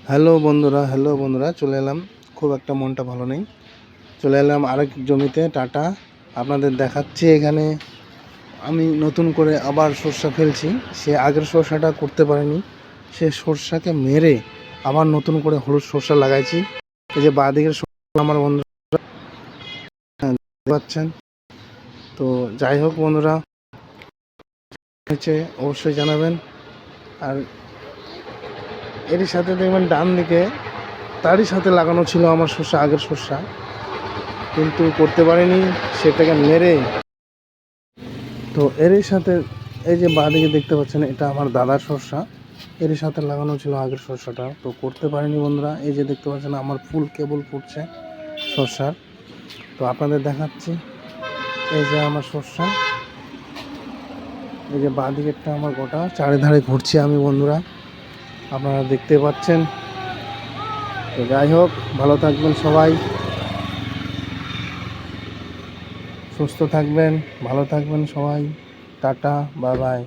Hello বন্ধুরা, চলে এলাম। খুব একটা মনটা ভালো নেই, চলে এলাম আরেক জমিতে টাটা। আপনাদের দেখাচ্ছি এখানে আমি নতুন করে আবার সরষা ফেলছি। সে আগের সরষাটা করতে পারেনি, সে সরষাকে মেরে আবার নতুন করে হলুদ সরষা লাগাইছি। এই যে বাঁদিকের সরষা আমার বন্ধুরা দেখতে পাচ্ছেন। তো যাই হোক বন্ধুরা, হয়েছে অবশ্যই জানাবেন। আর এরই সাথে দেখবেন ডান দিকে তারই সাথে লাগানো ছিল আমার সরষা, আগের সরষা, কিন্তু করতে পারিনি, সেটাকে মেরে। তো এরই সাথে এই যে বাঁদিকে দেখতে পাচ্ছেন, এটা আমার দাদার সরষা, এরই সাথে লাগানো ছিল আগের সরষাটা, তো করতে পারিনি বন্ধুরা। এই যে দেখতে পাচ্ছেন আমার ফুল কেবল ফুটছে সরষার। তো আপনাদের দেখাচ্ছি, এই যে আমার সরষা, এই যে বাঁদিকেরটা আমার গোটা চারিধারে ঘুরছি আমি বন্ধুরা, আপনারা দেখতে পাচ্ছেন। তো যাই হোক, ভালো থাকবেন সবাই, সুস্থ থাকবেন, ভালো থাকবেন সবাই। Tata, bye bye.